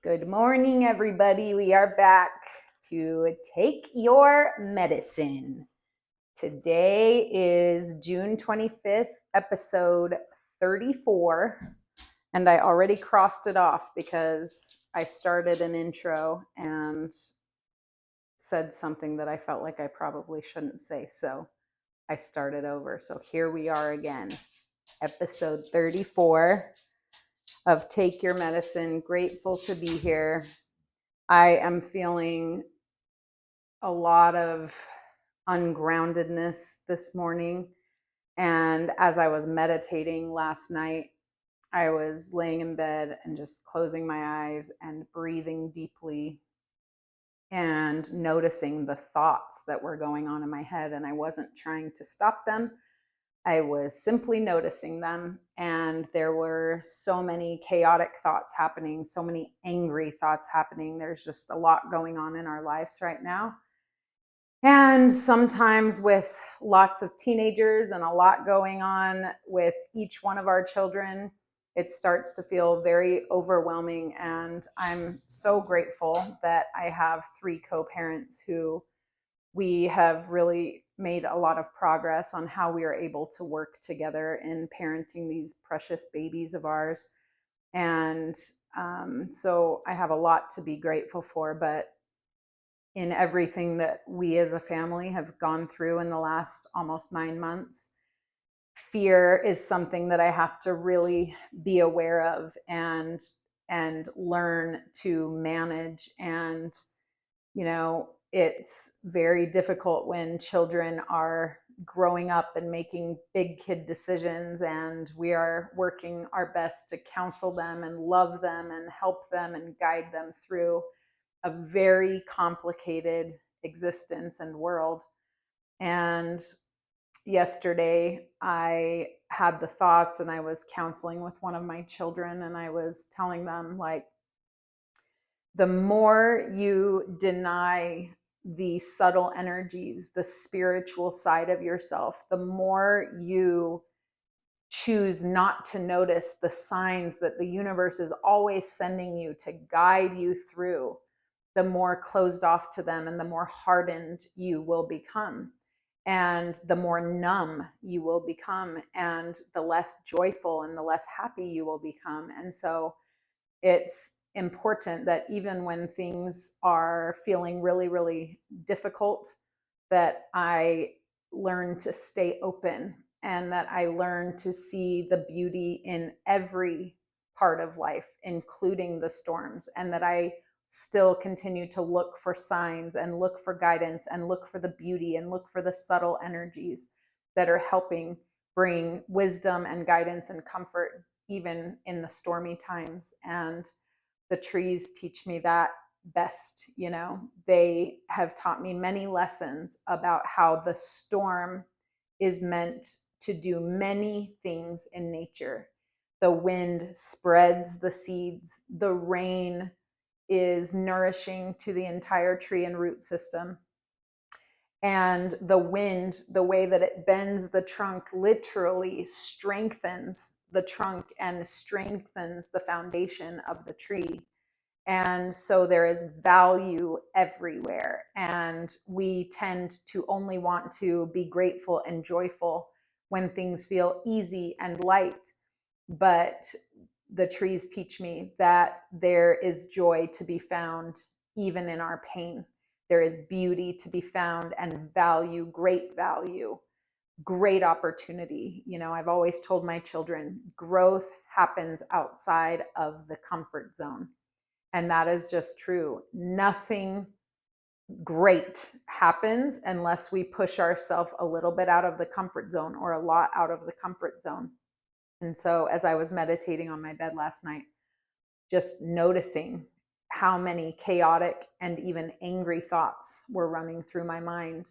Good morning, everybody. We are back to Take Your Medicine. Today is June 25th, episode 34. And I already crossed it off because I started an intro and said something that I felt like I probably shouldn't say. So I started over. So here we are again, episode 34 of Take Your Medicine. Grateful to be here. I am feeling a lot of ungroundedness this morning. And as I was meditating last night, I was laying in bed and just closing my eyes and breathing deeply and noticing the thoughts that were going on in my head. And I wasn't trying to stop them. I was simply noticing them. And there were so many chaotic thoughts happening, so many angry thoughts happening. There's just a lot going on in our lives right now. And sometimes with lots of teenagers and a lot going on with each one of our children, it starts to feel very overwhelming. And I'm so grateful that I have 3 co-parents who we have really made a lot of progress on how we are able to work together in parenting these precious babies of ours. And so I have a lot to be grateful for, but in everything that we as a family have gone through in the last almost 9 months, fear is something that I have to really be aware of and learn to manage. And it's very difficult when children are growing up and making big kid decisions, and we are working our best to counsel them and love them and help them and guide them through a very complicated existence and world. And yesterday I had the thoughts, and I was counseling with one of my children, and I was telling them, like, the more you deny the subtle energies, the spiritual side of yourself, the more you choose not to notice the signs that the universe is always sending you to guide you through, the more closed off to them and the more hardened you will become, and the more numb you will become, and the less joyful and the less happy you will become. And so it's important that even when things are feeling really, really difficult, that I learn to stay open and that I learn to see the beauty in every part of life, including the storms, and that I still continue to look for signs and look for guidance and look for the beauty and look for the subtle energies that are helping bring wisdom and guidance and comfort even in the stormy times. And the trees teach me that best. They have taught me many lessons about how the storm is meant to do many things in nature. The wind spreads the seeds. The rain is nourishing to the entire tree and root system. And the wind, the way that it bends the trunk, literally strengthens the trunk and strengthens the foundation of the tree. And so there is value everywhere. And we tend to only want to be grateful and joyful when things feel easy and light. But the trees teach me that there is joy to be found even in our pain. There is beauty to be found and value, great opportunity. I've always told my children, growth happens outside of the comfort zone. And that is just true. Nothing great happens unless we push ourselves a little bit out of the comfort zone, or a lot out of the comfort zone. And so as I was meditating on my bed last night, just noticing how many chaotic and even angry thoughts were running through my mind,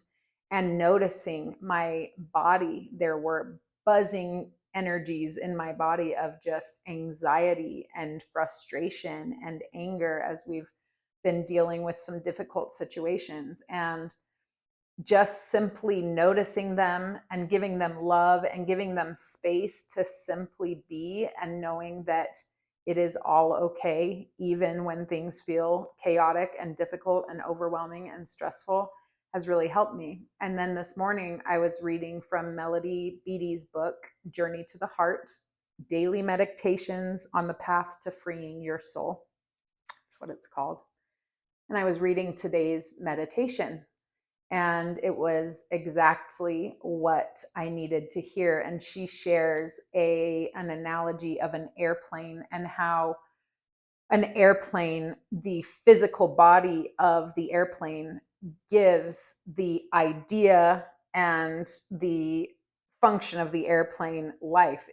and noticing my body, there were buzzing energies in my body of just anxiety and frustration and anger as we've been dealing with some difficult situations. And just simply noticing them and giving them love and giving them space to simply be, and knowing that it is all okay, even when things feel chaotic and difficult and overwhelming and stressful, has really helped me. And then this morning, I was reading from Melody Beattie's book, Journey to the Heart, Daily Meditations on the Path to Freeing Your Soul. That's what it's called. And I was reading today's meditation, and it was exactly what I needed to hear. And she shares an analogy of an airplane, and how an airplane, the physical body of the airplane, gives the idea and the function of the airplane life.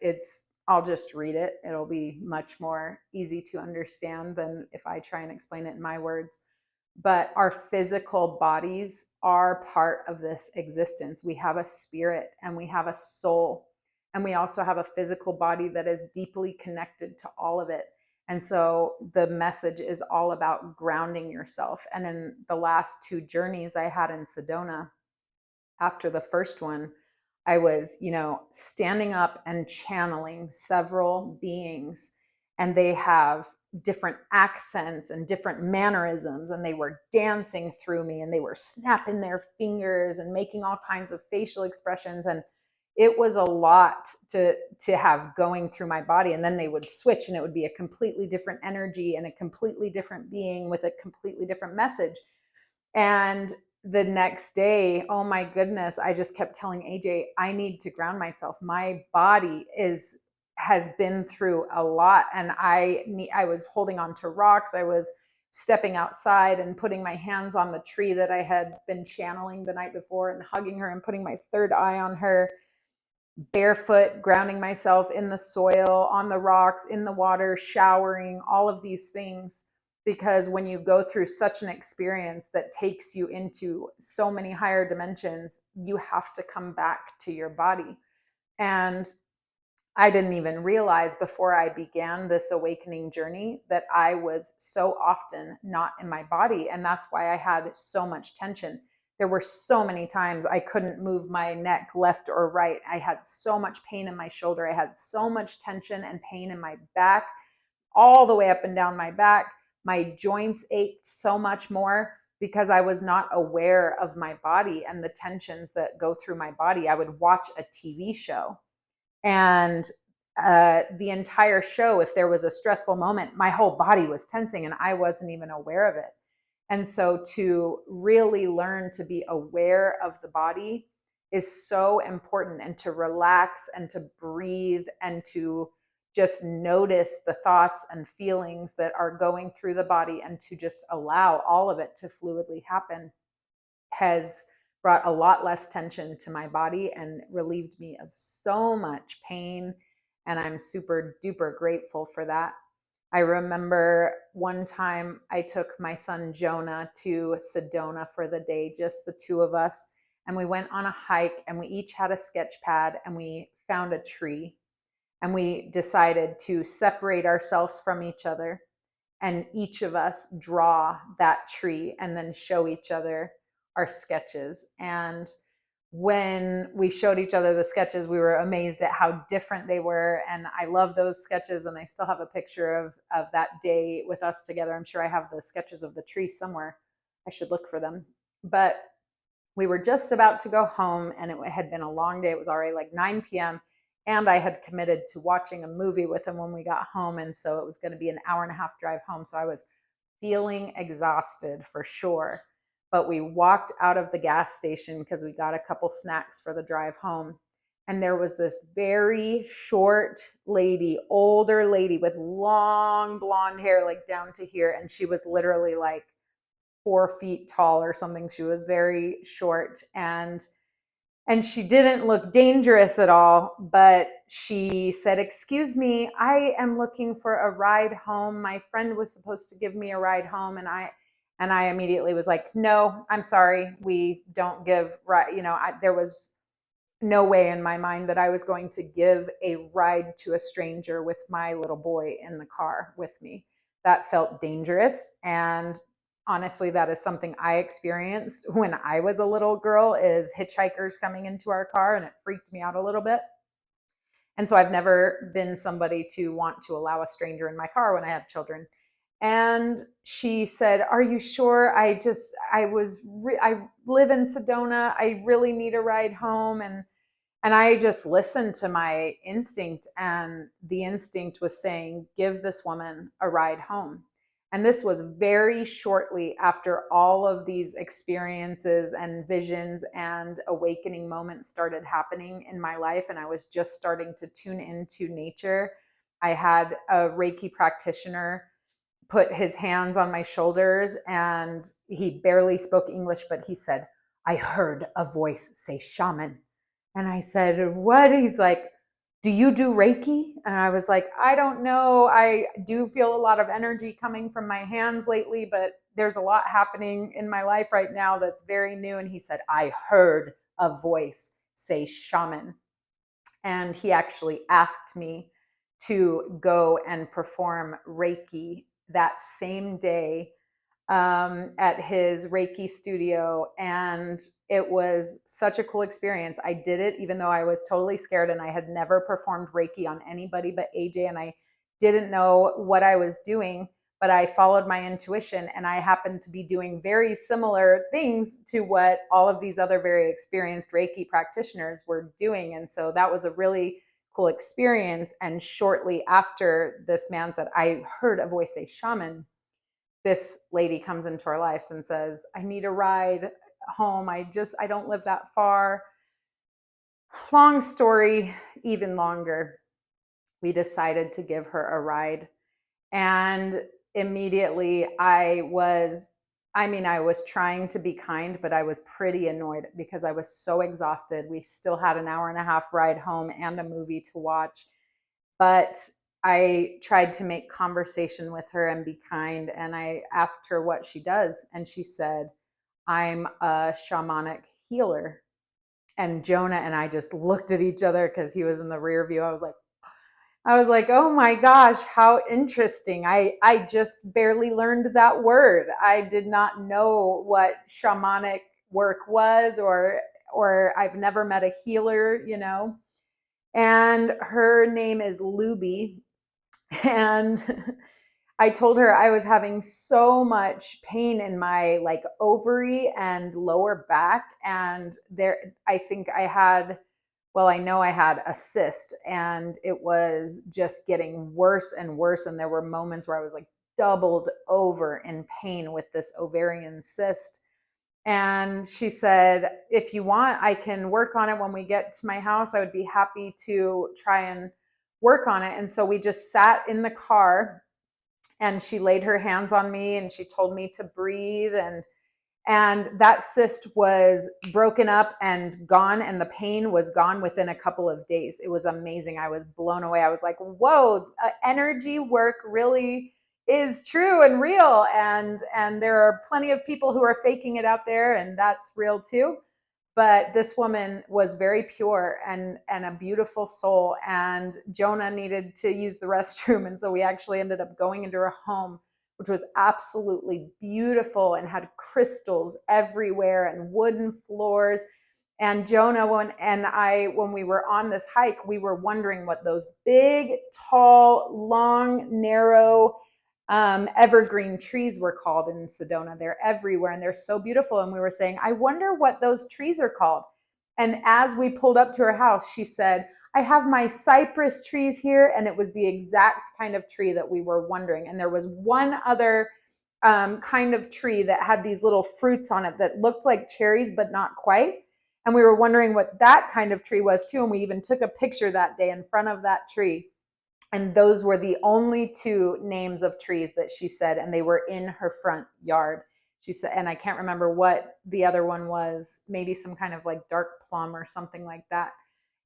I'll just read it. It'll be much more easy to understand than if I try and explain it in my words. But our physical bodies are part of this existence. We have a spirit and we have a soul, and we also have a physical body that is deeply connected to all of it. And so the message is all about grounding yourself. And in the last 2 journeys I had in Sedona, after the first one, I was, standing up and channeling several beings, and they have different accents and different mannerisms, and they were dancing through me, and they were snapping their fingers and making all kinds of facial expressions. And it was a lot to have going through my body. And then they would switch, and it would be a completely different energy and a completely different being with a completely different message. And the next day, oh my goodness, I just kept telling AJ, I need to ground myself. My body has been through a lot, and I was holding on to rocks. I was stepping outside and putting my hands on the tree that I had been channeling the night before, and hugging her and putting my third eye on her, barefoot, grounding myself in the soil, on the rocks, in the water, showering, all of these things. Because when you go through such an experience that takes you into so many higher dimensions, you have to come back to your body. And I didn't even realize before I began this awakening journey that I was so often not in my body. And that's why I had so much tension. There were so many times I couldn't move my neck left or right. I had so much pain in my shoulder. I had so much tension and pain in my back, all the way up and down my back. My joints ached so much more because I was not aware of my body and the tensions that go through my body. I would watch a TV show, and the entire show, if there was a stressful moment, my whole body was tensing and I wasn't even aware of it. And so to really learn to be aware of the body is so important, and to relax and to breathe and to just notice the thoughts and feelings that are going through the body, and to just allow all of it to fluidly happen, has brought a lot less tension to my body and relieved me of so much pain. And I'm super duper grateful for that. I remember one time I took my son Jonah to Sedona for the day, just the 2 of us. And we went on a hike, and we each had a sketch pad, and we found a tree. And we decided to separate ourselves from each other, and each of us draw that tree and then show each other our sketches. And when we showed each other the sketches, we were amazed at how different they were. And I love those sketches, and I still have a picture of that day with us together. I'm sure I have the sketches of the tree somewhere. I should look for them. But we were just about to go home, and it had been a long day. It was already like 9 p.m. And I had committed to watching a movie with him when we got home. And so it was going to be an hour-and-a-half drive home. So I was feeling exhausted for sure. But we walked out of the gas station because we got a couple snacks for the drive home. And there was this very short lady, older lady with long blonde hair, like down to here. And she was literally like 4 feet tall or something. She was very short, and she didn't look dangerous at all, but she said, "Excuse me, I am looking for a ride home. My friend was supposed to give me a ride home." And I immediately was like, "No, I'm sorry. We don't give ride." There was no way in my mind that I was going to give a ride to a stranger with my little boy in the car with me. That felt dangerous. And honestly, that is something I experienced when I was a little girl, is hitchhikers coming into our car, and it freaked me out a little bit. And so I've never been somebody to want to allow a stranger in my car when I have children. And she said, "Are you sure? I live in Sedona. I really need a ride home." And I just listened to my instinct, and the instinct was saying, "Give this woman a ride home." And this was very shortly after all of these experiences and visions and awakening moments started happening in my life. And I was just starting to tune into nature. I had a Reiki practitioner put his hands on my shoulders, and he barely spoke English, but he said, "I heard a voice say shaman." And I said, "What?" He's like, "Do you do Reiki?" And I was like, "I don't know. I do feel a lot of energy coming from my hands lately, but there's a lot happening in my life right now that's very new." And he said, "I heard a voice say shaman." And he actually asked me to go and perform Reiki that same day at his Reiki studio. And it was such a cool experience. I did it even though I was totally scared, and I had never performed Reiki on anybody but AJ, and I didn't know what I was doing, but I followed my intuition, and I happened to be doing very similar things to what all of these other very experienced Reiki practitioners were doing. And so that was a really cool experience. And shortly after, this man said, "I heard a voice say shaman." This lady comes into our lives and says, "I need a ride home. I don't live that far." Long story, even longer. We decided to give her a ride. And immediately I was trying to be kind, but I was pretty annoyed because I was so exhausted. We still had an hour and a half ride home and a movie to watch. But I tried to make conversation with her and be kind. And I asked her what she does. And she said, "I'm a shamanic healer." And Jonah and I just looked at each other because he was in the rear view. I was like, "Oh my gosh, how interesting." I just barely learned that word. I did not know what shamanic work was, or I've never met a healer. And her name is Luby. And I told her I was having so much pain in my like ovary and lower back. And I think I know I had a cyst, and it was just getting worse and worse. And there were moments where I was like doubled over in pain with this ovarian cyst. And she said, "If you want, I can work on it when we get to my house. I would be happy to try and work on it." And so we just sat in the car, and she laid her hands on me, and she told me to breathe. And that cyst was broken up and gone, and the pain was gone within a couple of days. It was amazing. I was blown away. I was like, "Whoa, energy work really is true and real." And there are plenty of people who are faking it out there, and that's real too. But this woman was very pure and a beautiful soul. And Jonah needed to use the restroom, and so we actually ended up going into her home, which was absolutely beautiful and had crystals everywhere and wooden floors. And Jonah when we were on this hike, we were wondering what those big, tall, long, narrow evergreen trees were called in Sedona. They're everywhere and they're so beautiful. And we were saying, "I wonder what those trees are called." And as we pulled up to her house, she said, "I have my cypress trees here." And it was the exact kind of tree that we were wondering. And there was one other kind of tree that had these little fruits on it that looked like cherries, but not quite. And we were wondering what that kind of tree was too. And we even took a picture that day in front of that tree. And those were the only two names of trees that she said, and they were in her front yard. She said, and I can't remember what the other one was, maybe some kind of like dark plum or something like that,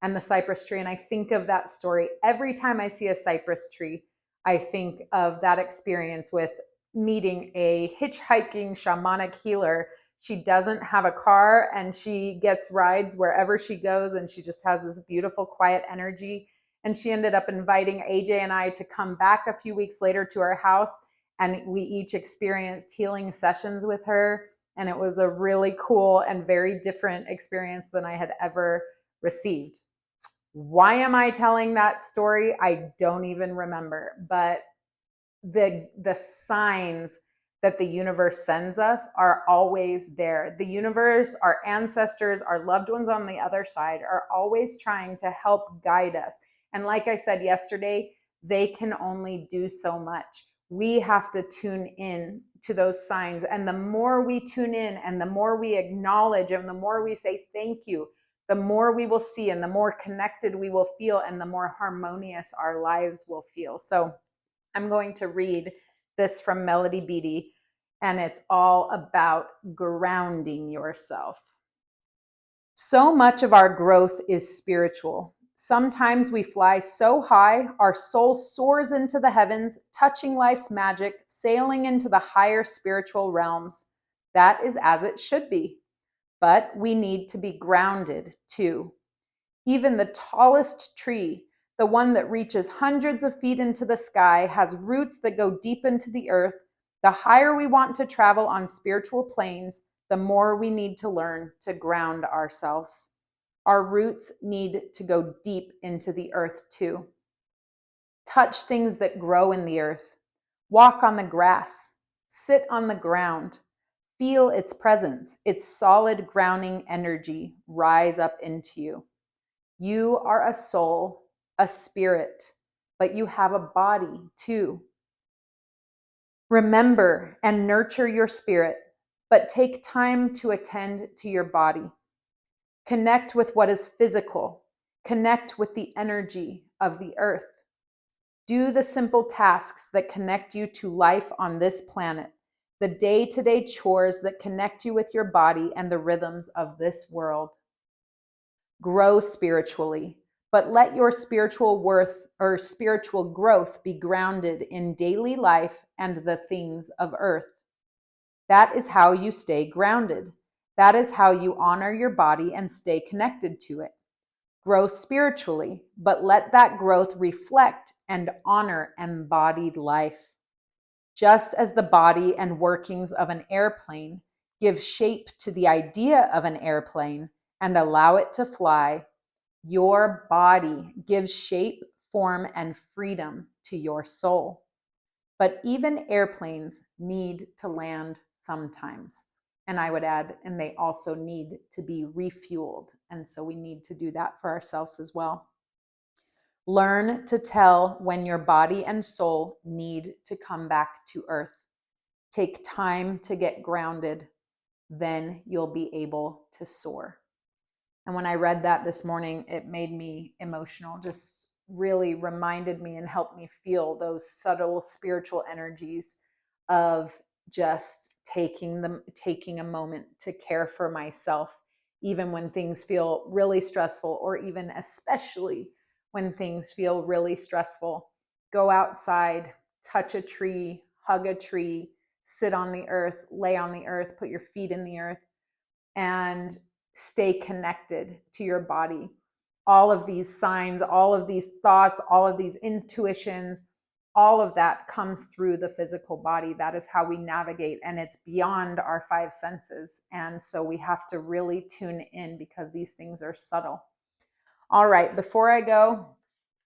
and the cypress tree. And I think of that story every time I see a cypress tree. I think of that experience with meeting a hitchhiking shamanic healer. She doesn't have a car, and she gets rides wherever she goes, and she just has this beautiful, quiet energy. And she ended up inviting AJ and I to come back a few weeks later to our house, and we each experienced healing sessions with her. And it was a really cool and very different experience than I had ever received. Why am I telling that story? I don't even remember, but the signs that the universe sends us are always there. The universe, our ancestors, our loved ones on the other side are always trying to help guide us. And like I said yesterday, they can only do so much. We have to tune in to those signs. And the more we tune in and the more we acknowledge and the more we say thank you, the more we will see and the more connected we will feel and the more harmonious our lives will feel. So I'm going to read this from Melody Beattie, and it's all about grounding yourself. So much of our growth is spiritual. Sometimes we fly so high, our soul soars into the heavens, touching life's magic, sailing into the higher spiritual realms. That is as it should be. But we need to be grounded too. Even the tallest tree, the one that reaches hundreds of feet into the sky, has roots that go deep into the earth. The higher we want to travel on spiritual planes, the more we need to learn to ground ourselves. Our roots need to go deep into the earth too. Touch things that grow in the earth. Walk on the grass. Sit on the ground. Feel its presence, its solid grounding energy rise up into you. You are a soul, a spirit, but you have a body too. Remember and nurture your spirit, but take time to attend to your body. Connect with what is physical. Connect with the energy of the earth. Do the simple tasks that connect you to life on this planet, the day-to-day chores that connect you with your body and the rhythms of this world. Grow spiritually, but let your spiritual worth or spiritual growth be grounded in daily life and the things of earth. That is how you stay grounded. That is how you honor your body and stay connected to it. Grow spiritually, but let that growth reflect and honor embodied life. Just as the body and workings of an airplane give shape to the idea of an airplane and allow it to fly, your body gives shape, form, and freedom to your soul. But even airplanes need to land sometimes. And I would add, and they also need to be refueled. And so we need to do that for ourselves as well. Learn to tell when your body and soul need to come back to earth. Take time to get grounded, then you'll be able to soar. And when I read that this morning, it made me emotional, just really reminded me and helped me feel those subtle spiritual energies of just taking a moment to care for myself, even when things feel really stressful, or even especially when things feel really stressful. Go outside, touch a tree, hug a tree, sit on the earth, lay on the earth, put your feet in the earth, and stay connected to your body. All of these signs, all of these thoughts, all of these intuitions, all of that comes through the physical body. That is how we navigate, and it's beyond our five senses. And so we have to really tune in because these things are subtle. All right, before I go,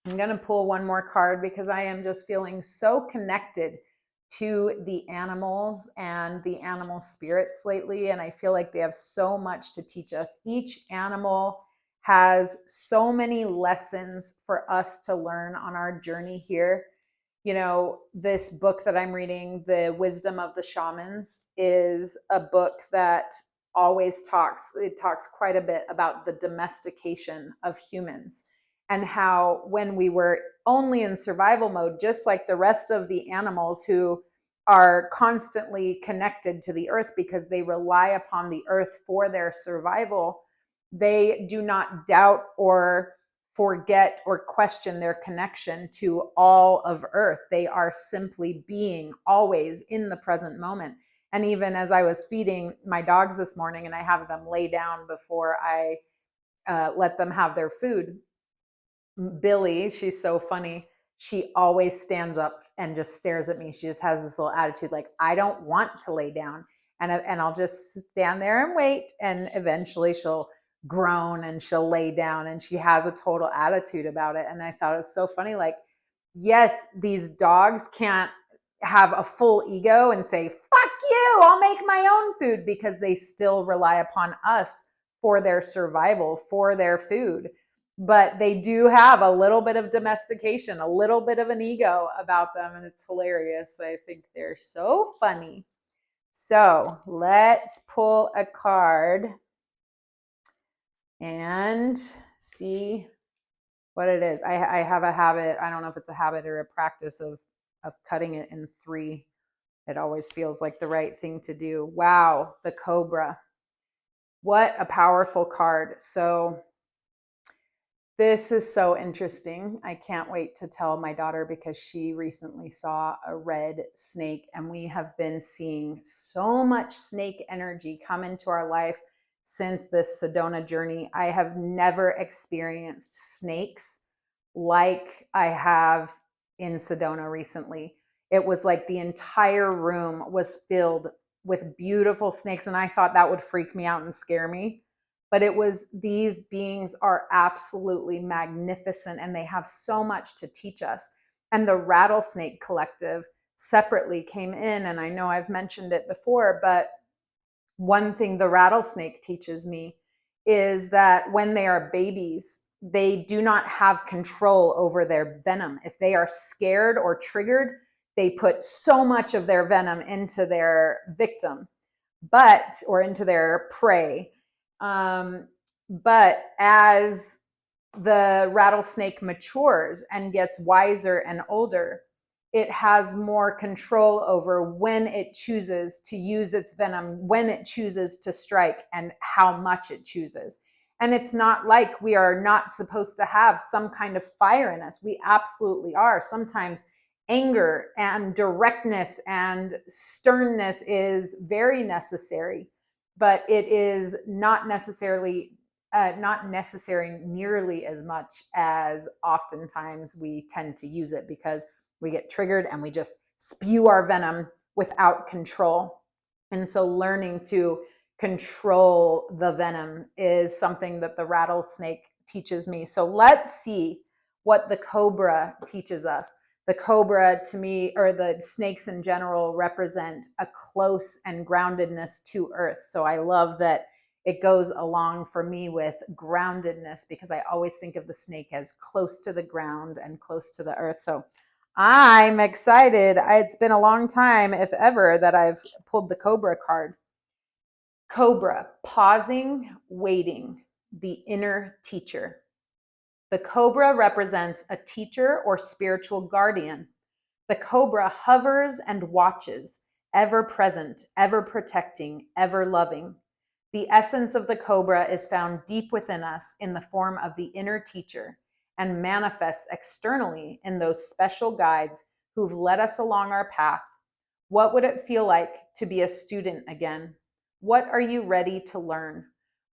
I'm going to pull one more card because I am just feeling so connected to the animals and the animal spirits lately. And I feel like they have so much to teach us. Each animal has so many lessons for us to learn on our journey here. You know, this book that I'm reading, The Wisdom of the Shamans, is a book that always talks quite a bit about the domestication of humans and how when we were only in survival mode, just like the rest of the animals who are constantly connected to the earth because they rely upon the earth for their survival, they do not doubt or forget or question their connection to all of earth. They are simply being always in the present moment. And even as I was feeding my dogs this morning, and I have them lay down before I let them have their food, Billy, she's so funny. She always stands up and just stares at me. She just has this little attitude like, I don't want to lay down. And I'll just stand there and wait. And eventually she'll groan and she'll lay down, and she has a total attitude about it. And I thought it was so funny. Like, yes, these dogs can't have a full ego and say, fuck you, I'll make my own food, because they still rely upon us for their survival, for their food. But they do have a little bit of domestication, a little bit of an ego about them, and it's hilarious. I think they're so funny. So let's pull a card and see what it is. I have a habit, I don't know if it's a habit or a practice of cutting it in 3. It always feels like the right thing to do. Wow, the Cobra. What a powerful card. So this is so interesting. I can't wait to tell my daughter, because she recently saw a red snake, and we have been seeing so much snake energy come into our life since this Sedona journey. I have never experienced snakes like I have in Sedona recently. It was like the entire room was filled with beautiful snakes, and I thought that would freak me out and scare me. But it was, these beings are absolutely magnificent, and they have so much to teach us. And the Rattlesnake Collective separately came in, and I know I've mentioned it before, but one thing the rattlesnake teaches me is that when they are babies, they do not have control over their venom. If they are scared or triggered, they put so much of their venom into their victim, or into their prey. But as the rattlesnake matures and gets wiser and older, it has more control over when it chooses to use its venom, when it chooses to strike, and how much it chooses. And it's not like we are not supposed to have some kind of fire in us. We absolutely are. Sometimes anger and directness and sternness is very necessary, but it is not necessary nearly as much as oftentimes we tend to use it, because we get triggered and we just spew our venom without control. And so learning to control the venom is something that the rattlesnake teaches me. So let's see what the Cobra teaches us. The Cobra, to me, or the snakes in general, represent a close and groundedness to earth. So I love that it goes along for me with groundedness, because I always think of the snake as close to the ground and close to the earth. So I'm excited. It's been a long time, if ever, that I've pulled the Cobra card. Cobra, pausing, waiting, the inner teacher. The Cobra represents a teacher or spiritual guardian. The Cobra hovers and watches, ever present, ever protecting, ever loving. The essence of the Cobra is found deep within us in the form of the inner teacher, and manifests externally in those special guides who've led us along our path. What would it feel like to be a student again? What are you ready to learn?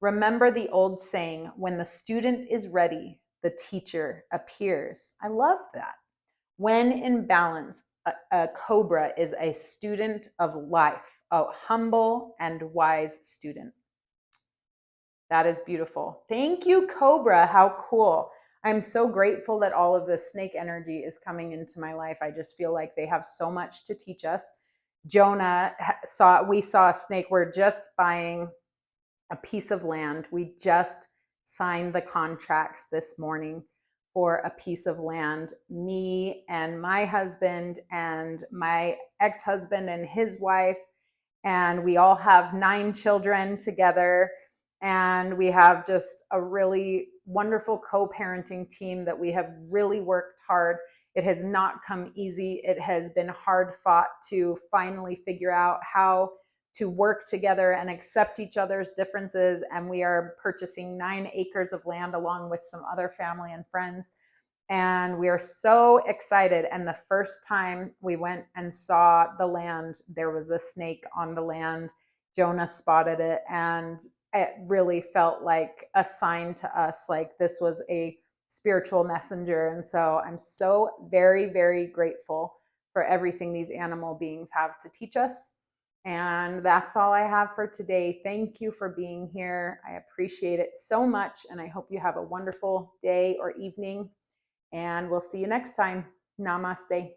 Remember the old saying, when the student is ready, the teacher appears. I love that. When in balance, a Cobra is a student of life, a humble and wise student. That is beautiful. Thank you, Cobra. How cool. I'm so grateful that all of this snake energy is coming into my life. I just feel like they have so much to teach us. Jonah we saw a snake. We're just buying a piece of land. We just signed the contracts this morning for a piece of land. Me and my husband and my ex-husband and his wife, and we all have 9 children together. And we have just a really wonderful co-parenting team that we have really worked hard. It has not come easy. It has been hard fought to finally figure out how to work together and accept each other's differences. And we are purchasing 9 acres of land along with some other family and friends. And we are so excited. And the first time we went and saw the land, there was a snake on the land. Jonah spotted it, and it really felt like a sign to us, like this was a spiritual messenger. And so I'm so very, very grateful for everything these animal beings have to teach us. And that's all I have for today. Thank you for being here. I appreciate it so much. And I hope you have a wonderful day or evening. And we'll see you next time. Namaste.